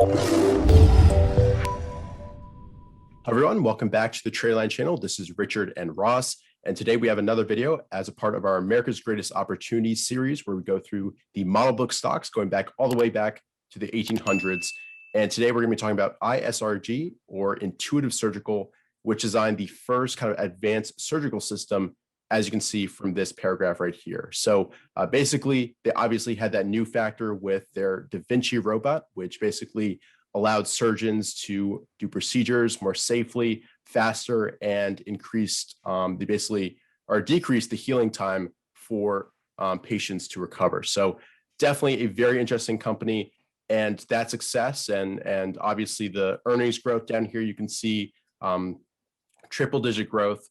Hi everyone, welcome back to the TraderLion channel. This is Richard and Ross, and today we have another video as a part of our America's Greatest Opportunities series where we go through the model book stocks going back all the way back to the 1800s. And today we're going to be talking about ISRG, or Intuitive Surgical, which designed the first kind of advanced surgical system, as you can see from this paragraph right here. So basically, they obviously had that new factor with their Da Vinci robot, which basically allowed surgeons to do procedures more safely, faster, and decreased the healing time for patients to recover. So definitely a very interesting company, and that success and obviously the earnings growth down here, you can see triple-digit growth.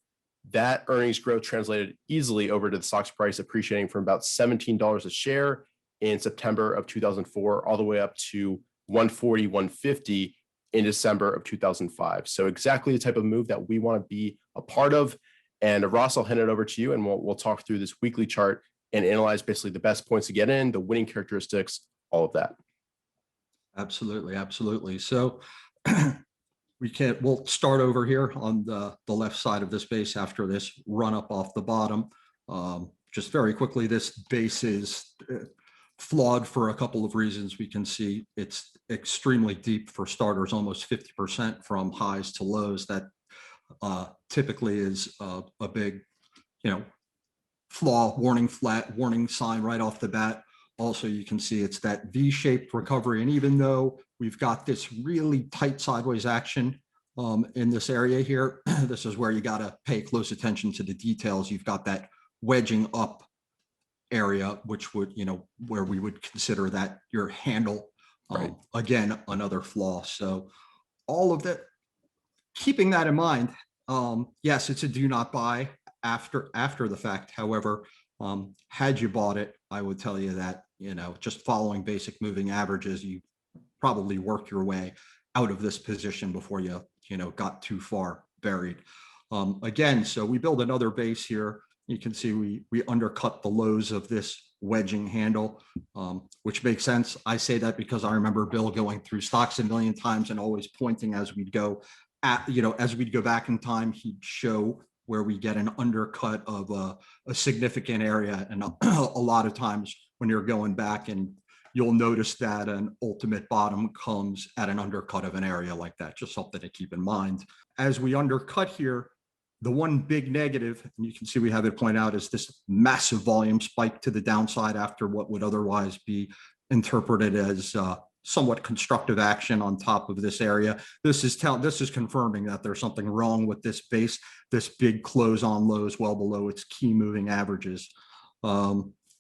That earnings growth translated easily over to the stock's price appreciating from about $17 a share in September of 2004 all the way up to 140, 150 in December of 2005. So exactly the type of move that we want to be a part of. And Ross, I'll hand it over to you, and we'll talk through this weekly chart and analyze basically the best points to get in, the winning characteristics, all of that. Absolutely. So we'll start over here on the left side of this base after this run up off the bottom. Just very quickly, this base is flawed for a couple of reasons. We can see it's extremely deep for starters, almost 50% from highs to lows. That typically is a big, flaw, warning flat, warning sign right off the bat. Also, you can see it's that V-shaped recovery. And even though we've got this really tight sideways action in this area here, this is where you got to pay close attention to the details. You've got that wedging up area, which would, where we would consider that your handle. Right. Again, another flaw. So all of that, keeping that in mind, yes, it's a do not buy after the fact. However, had you bought it, I would tell you that, just following basic moving averages, you probably worked your way out of this position before you, got too far buried. Again, so we build another base here. You can see we undercut the lows of this wedging handle, which makes sense. I say that because I remember Bill going through stocks a million times and always pointing as we'd go back in time, he'd show where we get an undercut of a significant area. And a lot of times when you're going back, and you'll notice that an ultimate bottom comes at an undercut of an area like that. Just something to keep in mind. As we undercut here, the one big negative, and you can see we have it point out, is this massive volume spike to the downside after what would otherwise be interpreted as somewhat constructive action on top of this area. This is confirming that there's something wrong with this base, this big close on lows well below its key moving averages.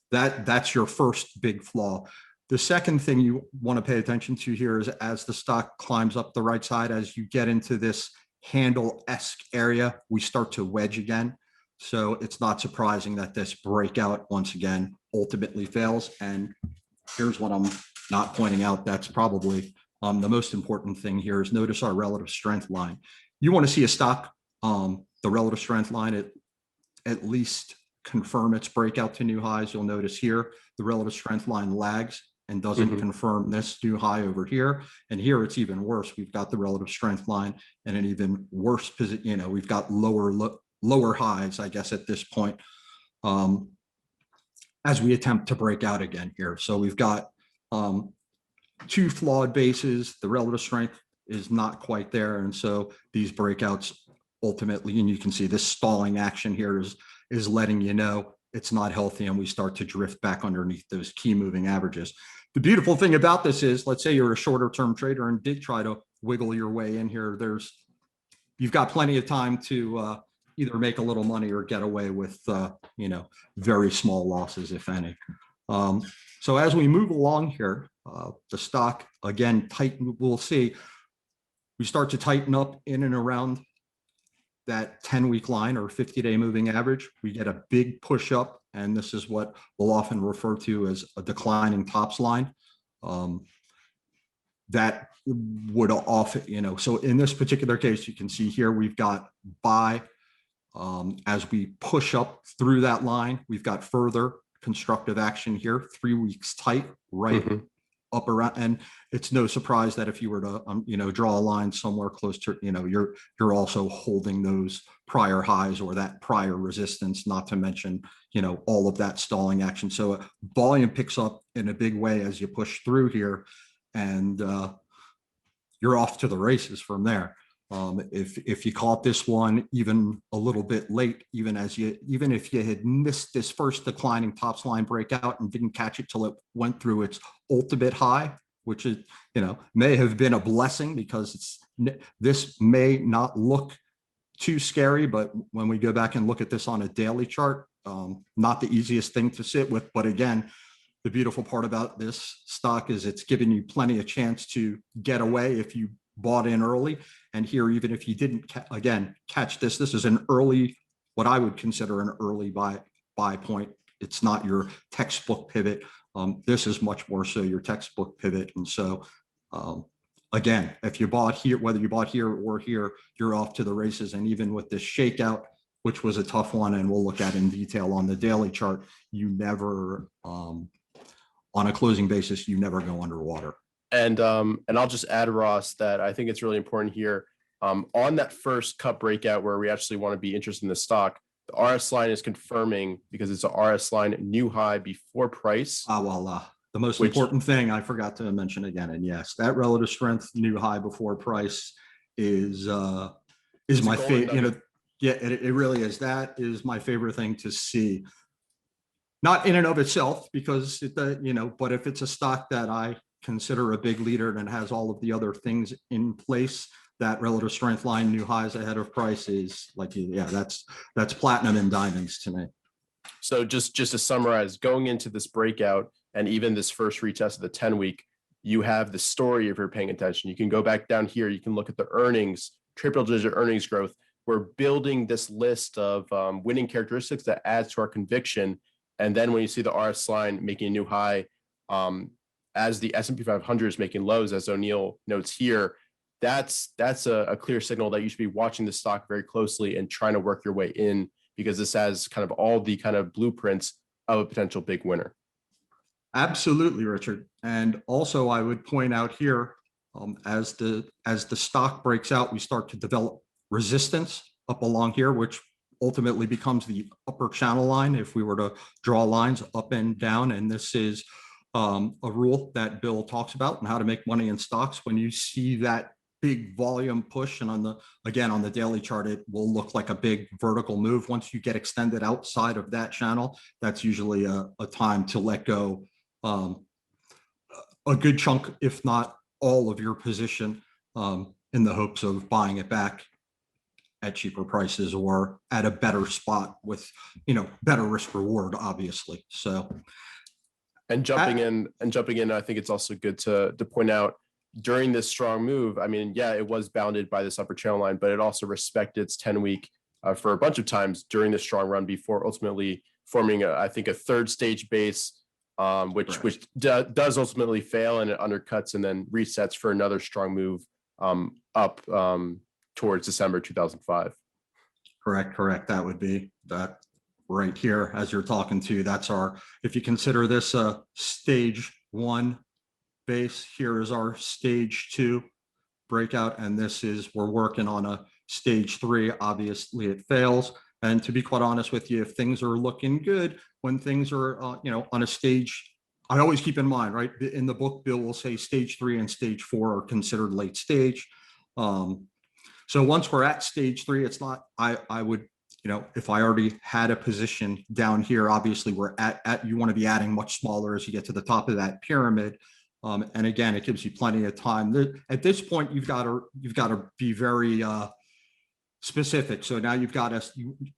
That's your first big flaw. The second thing you want to pay attention to here is as the stock climbs up the right side, as you get into this handle-esque area, we start to wedge again. So it's not surprising that this breakout once again ultimately fails. And here's what I'm not pointing out. That's probably the most important thing here is notice our relative strength line. You want to see a stock, the relative strength line at least confirm its breakout to new highs. You'll notice here the relative strength line lags and doesn't confirm this new high over here. And here it's even worse. We've got the relative strength line and an even worse position. We've got lower highs, I guess, at this point, as we attempt to break out again here. So we've got two flawed bases. The relative strength is not quite there. And so these breakouts ultimately, and you can see this stalling action here is letting you know it's not healthy, and we start to drift back underneath those key moving averages. The beautiful thing about this is, let's say you're a shorter term trader and did try to wiggle your way in here. You've got plenty of time to either make a little money or get away with, very small losses, if any. So as we move along here, the stock again we'll see we start to tighten up in and around that 10-week line or 50-day moving average. We get a big push up, and this is what we'll often refer to as a declining tops line. That would often, so in this particular case, you can see here we've got buy. As we push up through that line, we've got further constructive action here, 3 weeks tight, right up around, and it's no surprise that if you were to, draw a line somewhere close to, you're also holding those prior highs or that prior resistance, not to mention, all of that stalling action. So volume picks up in a big way as you push through here, and you're off to the races from there. If you caught this one even a little bit late, even if you had missed this first declining tops line breakout and didn't catch it till it went through its ultimate high, which is, may have been a blessing, because this may not look too scary, but when we go back and look at this on a daily chart, not the easiest thing to sit with. But again, the beautiful part about this stock is it's giving you plenty of chance to get away if you bought in early. And here, even if you didn't catch this is an early, what I would consider an early buy point. It's not your textbook pivot. This is much more so your textbook pivot. And so again, if you bought here, whether you bought here or here, you're off to the races. And even with this shakeout, which was a tough one, and we'll look at in detail on the daily chart, you never on a closing basis, you never go underwater. And I'll just add, Ross, that I think it's really important here on that first cup breakout where we actually want to be interested in the stock. The RS line is confirming, because it's a RS line new high before price. The most important thing I forgot to mention again, and yes, that relative strength new high before price is my favorite. Yeah, it really is. That is my favorite thing to see. Not in and of itself, because but if it's a stock that I consider a big leader and has all of the other things in place, that relative strength line new highs ahead of price is like, that's platinum and diamonds to me. So just to summarize, going into this breakout and even this first retest of the 10-week, you have the story if you're paying attention. You can go back down here. You can look at the earnings, triple-digit earnings growth. We're building this list of winning characteristics that adds to our conviction. And then when you see the RS line making a new high, as the S&P 500 is making lows, as O'Neill notes here, that's a clear signal that you should be watching the stock very closely and trying to work your way in, because this has kind of all the kind of blueprints of a potential big winner. Absolutely, Richard. And also I would point out here, as the stock breaks out, we start to develop resistance up along here, which ultimately becomes the upper channel line if we were to draw lines up and down. And this is a rule that Bill talks about and how to make money in stocks. When you see that big volume push, and on the daily chart, it will look like a big vertical move. Once you get extended outside of that channel, that's usually a time to let go a good chunk, if not all of your position, in the hopes of buying it back at cheaper prices or at a better spot with, better risk reward, obviously. So, and jumping in, I think it's also good to point out, during this strong move, I mean, yeah, it was bounded by this upper channel line, but it also respected its 10-week for a bunch of times during the strong run before ultimately forming, I think, a third stage base, which does ultimately fail, and it undercuts and then resets for another strong move up towards December 2005. Correct. That would be that right here as you're talking to. That's if you consider this a stage one base, here is our stage two breakout, and we're working on a stage three. Obviously it fails. And to be quite honest with you, if things are looking good, when things are on a stage, I always keep in mind, right, in the book, Bill will say stage 3 and stage 4 are considered late stage. So once we're at stage 3, it's not, I would, if I already had a position down here, obviously we're you want to be adding much smaller as you get to the top of that pyramid. And again, it gives you plenty of time. At this point, you've got to be very specific. So now you've got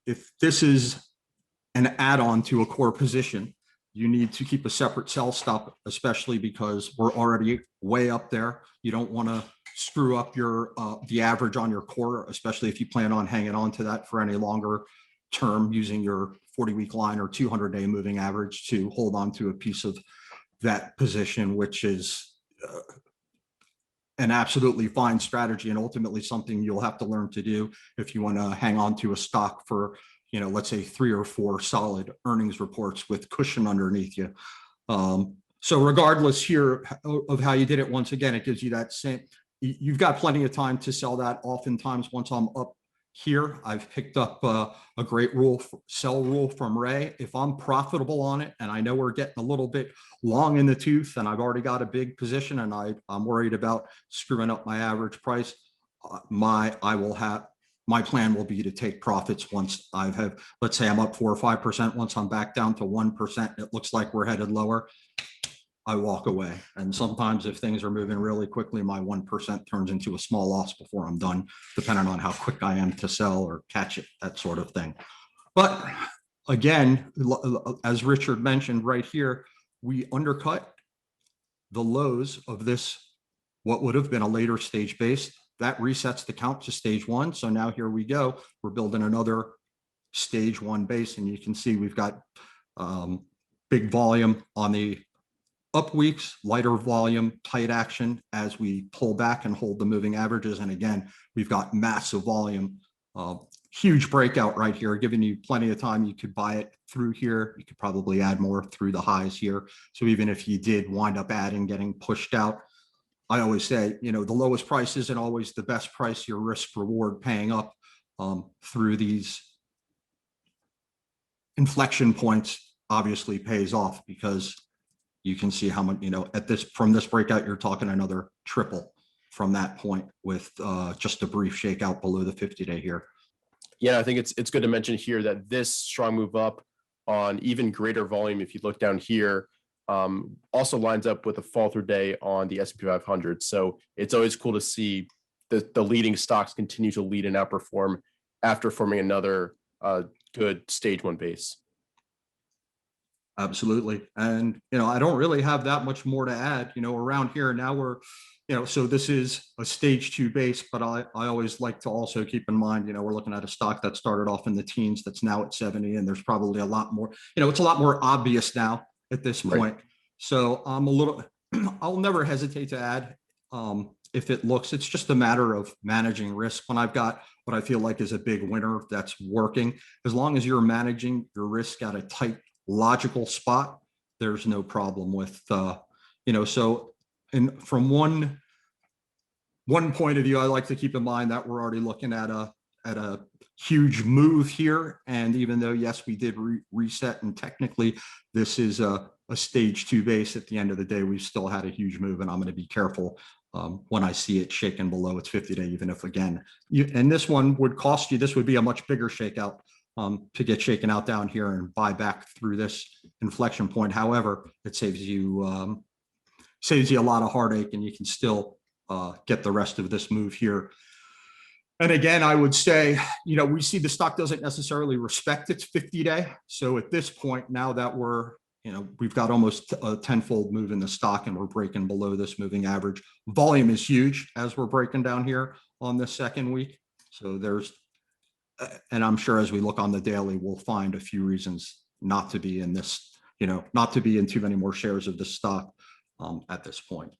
if this is an add-on to a core position, you need to keep a separate sell stop, especially because we're already way up there. You don't want to screw up your the average on your core, especially if you plan on hanging on to that for any longer term using your 40-week line or 200-day moving average to hold on to a piece of that position, which is an absolutely fine strategy and ultimately something you'll have to learn to do if you want to hang on to a stock for, let's say 3 or 4 solid earnings reports with cushion underneath you. So regardless here of how you did it, once again, it gives you that same, you've got plenty of time to sell that. Oftentimes, once I'm up here, I've picked up a great sell rule from Ray. If I'm profitable on it and I know we're getting a little bit long in the tooth and I've already got a big position and I'm worried about screwing up my average price, my plan will be to take profits once let's say I'm up 4 or 5%. Once I'm back down to 1%, it looks like we're headed lower, I walk away. And sometimes if things are moving really quickly, my 1% turns into a small loss before I'm done, depending on how quick I am to sell or catch it, that sort of thing. But again, as Richard mentioned right here, we undercut the lows of this, what would have been a later stage base. That resets the count to stage one. So now here we go. We're building another stage one base. And you can see we've got big volume on the up weeks, lighter volume, tight action as we pull back and hold the moving averages. And again, we've got massive volume, huge breakout right here, giving you plenty of time. You could buy it through here. You could probably add more through the highs here. So even if you did wind up adding, getting pushed out, I always say, the lowest price isn't always the best price. Your risk reward paying up through these inflection points obviously pays off, because you can see how much, from this breakout, you're talking another triple from that point with just a brief shakeout below the 50-day here. Yeah, I think it's good to mention here that this strong move up on even greater volume, if you look down here, also lines up with a fall through day on the S&P 500. So it's always cool to see the leading stocks continue to lead and outperform after forming another good stage one base. Absolutely. And, I don't really have that much more to add, around here. Now we're, so this is a stage two base, but I always like to also keep in mind, we're looking at a stock that started off in the teens that's now at 70, and there's probably a lot more, it's a lot more obvious now at this point. Right. So I'll never hesitate to add if it's just a matter of managing risk. When I've got what I feel like is a big winner that's working, as long as you're managing your risk at a tight, logical spot, there's no problem with so, and from one point of view, I like to keep in mind that we're already looking at a huge move here. And even though, yes, we did reset, and technically this is a stage two base, at the end of the day, we've still had a huge move, and I'm going to be careful when I see it shaking below its 50-day, even if, again, and this one would cost you, this would be a much bigger shakeout to get shaken out down here and buy back through this inflection point. However, it saves you a lot of heartache, and you can still get the rest of this move here. And again, I would say, we see the stock doesn't necessarily respect its 50-day. So at this point, now that we've got almost a tenfold move in the stock and we're breaking below this moving average, volume is huge as we're breaking down here on this second week. So and I'm sure as we look on the daily, we'll find a few reasons not to be in this, not to be in too many more shares of the stock at this point.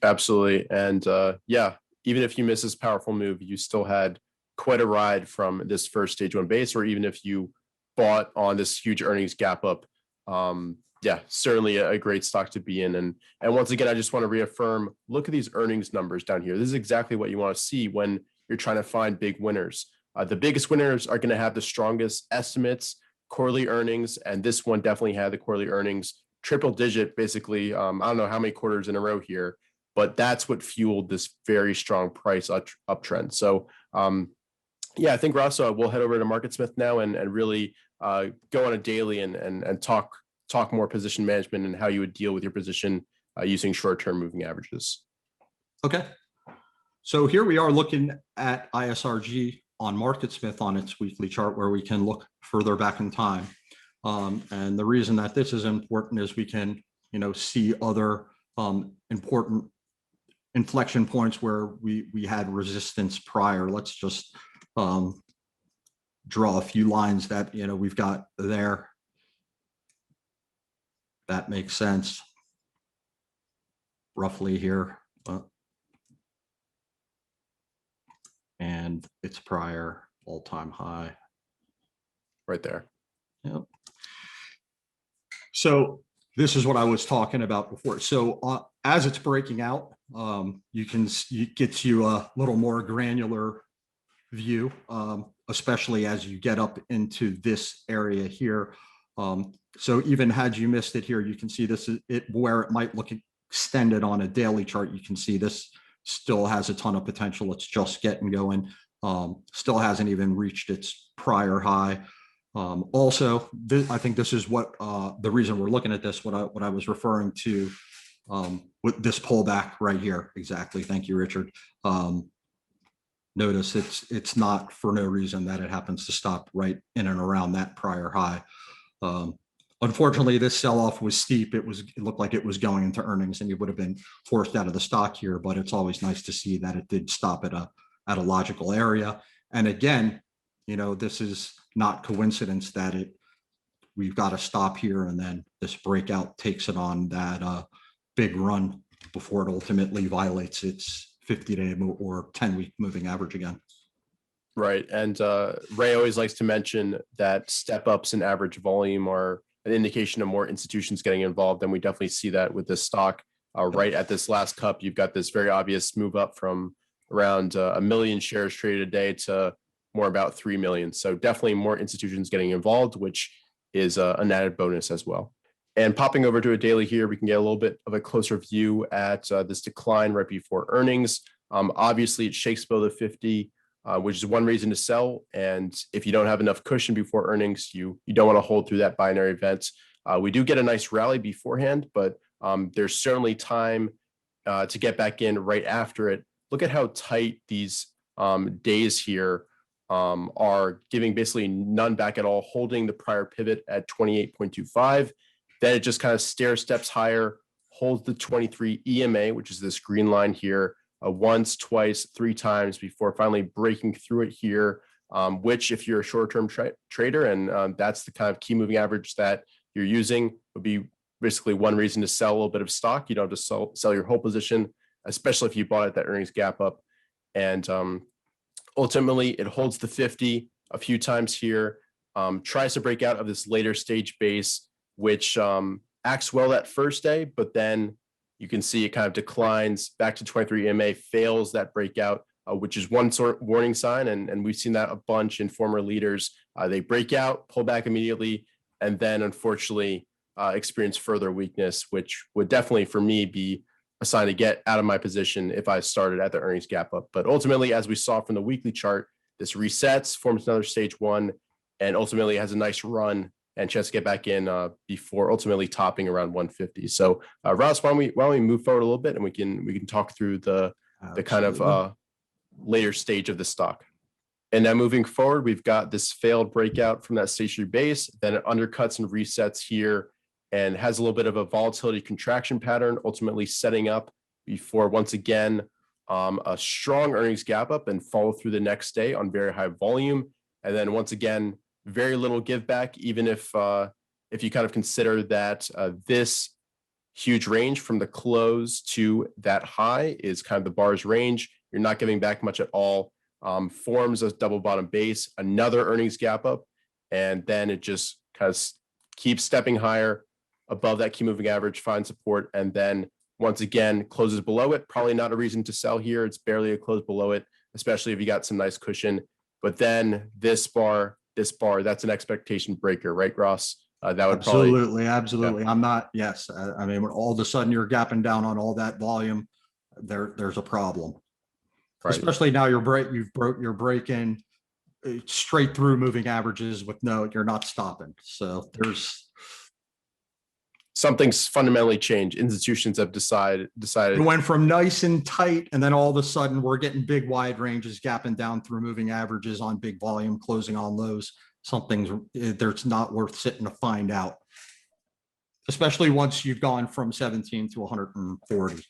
Absolutely. And yeah, even if you miss this powerful move, you still had quite a ride from this first stage one base, or even if you bought on this huge earnings gap up, yeah, certainly a great stock to be in. And once again, I just want to reaffirm, look at these earnings numbers down here. This is exactly what you want to see when you're trying to find big winners. The biggest winners are going to have the strongest estimates, quarterly earnings, and this one definitely had the quarterly earnings, triple digit, basically. I don't know how many quarters in a row here, but that's what fueled this very strong price uptrend. So yeah, I think, Ross, we'll head over to MarketSmith now and really go on a daily and talk more position management and how you would deal with your position using short-term moving averages. Okay. So here we are looking at ISRG on MarketSmith on its weekly chart, where we can look further back in time. And the reason that this is important is we can, see other important inflection points where we had resistance prior. Let's just draw a few lines that, we've got there. That makes sense roughly here. And its prior all-time high. Right there. Yep. So This is what I was talking about before. So as it's breaking out, it gets you a little more granular view, especially as you get up into this area here. So even had you missed it here, you can see this is it where it might look extended on a daily chart. You can see this still has a ton of potential. It's just getting going. Still hasn't even reached its prior high. Also, I think this is what the reason we're looking at this, what I was referring to with this pullback right here. Exactly. Thank you, Richard. Notice it's not for no reason that it happens to stop right in and around that prior high. Unfortunately, this sell-off was steep. It looked like it was going into earnings and you would have been forced out of the stock here, but it's always nice to see that it did stop at a logical area. And again, this is not coincidence that we've got to stop here and then this breakout takes it on that big run before it ultimately violates its 50-day or 10-week moving average again. Right. And Ray always likes to mention that step ups in average volume are an indication of more institutions getting involved. And we definitely see that with this stock. Right at this last cup, you've got this very obvious move up from around 1 million shares traded a day to more about 3 million. So definitely more institutions getting involved, which is an added bonus as well. And popping over to a daily here, we can get a little bit of a closer view at this decline right before earnings. Obviously, it shakes below the 50, which is one reason to sell. And if you don't have enough cushion before earnings, you don't want to hold through that binary event. We do get a nice rally beforehand, but there's certainly time to get back in right after it. Look at how tight these days here are, giving basically none back at all, holding the prior pivot at 28.25. Then it just kind of stair steps higher, holds the 23 EMA, which is this green line here, once, twice, 3 times before finally breaking through it here, which if you're a short-term trader and that's the kind of key moving average that you're using, would be basically one reason to sell a little bit of stock. You don't have to sell your whole position, especially if you bought at that earnings gap up. And ultimately, it holds the 50 a few times here, tries to break out of this later stage base, which acts well that first day, but then you can see it kind of declines back to 23 EMA, fails that breakout, which is one sort of warning sign. And we've seen that a bunch in former leaders. They break out, pull back immediately, and then unfortunately experience further weakness, which would definitely for me be a sign to get out of my position if I started at the earnings gap up. But ultimately, as we saw from the weekly chart, this resets, forms another stage one, and ultimately has a nice run and chance to get back in before ultimately topping around 150. So Ross, why don't we move forward a little bit and we can talk through the kind of later stage of the stock. And now moving forward, we've got this failed breakout from that stationary base, then it undercuts and resets here and has a little bit of a volatility contraction pattern, ultimately setting up before once again a strong earnings gap up and follow through the next day on very high volume. And then once again, very little give back, even if you kind of consider that this huge range from the close to that high is kind of the bar's range. You're not giving back much at all. Forms a double bottom base, another earnings gap up, and then it just kind of keeps stepping higher above that key moving average, finds support, and then once again closes below it. Probably not a reason to sell here. It's barely a close below it, especially if you got some nice cushion. But then this bar, that's an expectation breaker, right, Ross? That would absolutely. Yeah. I'm not. Yes, I mean, when all of a sudden you're gapping down on all that volume, there's a problem. Right. Especially now you're breaking straight through moving averages with you're not stopping. So there's something's fundamentally changed. Institutions have decided it went from nice and tight, and then all of a sudden we're getting big wide ranges, gapping down through moving averages on big volume, closing on lows. There's not worth sitting to find out, especially once you've gone from 17 to 140.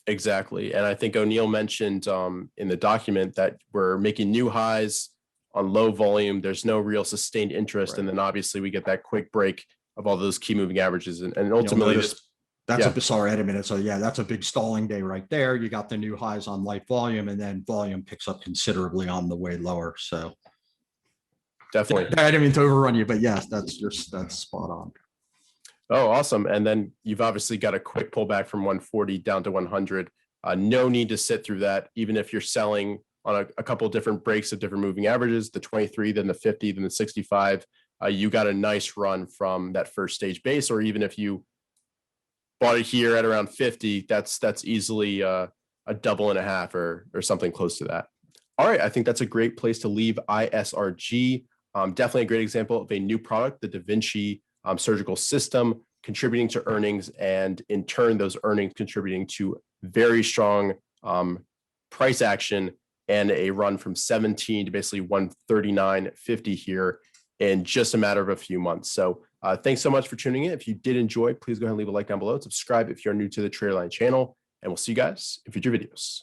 Exactly. And I think O'Neill mentioned in the document that we're making new highs on low volume. There's no real sustained interest. Right. And then obviously we get that quick break of all those key moving averages. And ultimately, sorry, I didn't mean it. So yeah, that's a big stalling day right there. You got the new highs on light volume, and then volume picks up considerably on the way lower. So definitely. I didn't mean to overrun you, but yes, that's spot on. Oh, awesome. And then you've obviously got a quick pullback from 140 down to 100. No need to sit through that, even if you're selling on a couple of different breaks of different moving averages, the 23, then the 50, then the 65. You got a nice run from that first stage base, or even if you bought it here at around 50, that's easily a double and a half or something close to that. All right, I think that's a great place to leave ISRG. Definitely a great example of a new product, the Da Vinci surgical system, contributing to earnings, and in turn, those earnings contributing to very strong price action and a run from 17 to basically 139.50 here in just a matter of a few months. So thanks so much for tuning in. If you did enjoy, please go ahead and leave a like down below. Subscribe if you're new to the TraderLion channel, and we'll see you guys in future videos.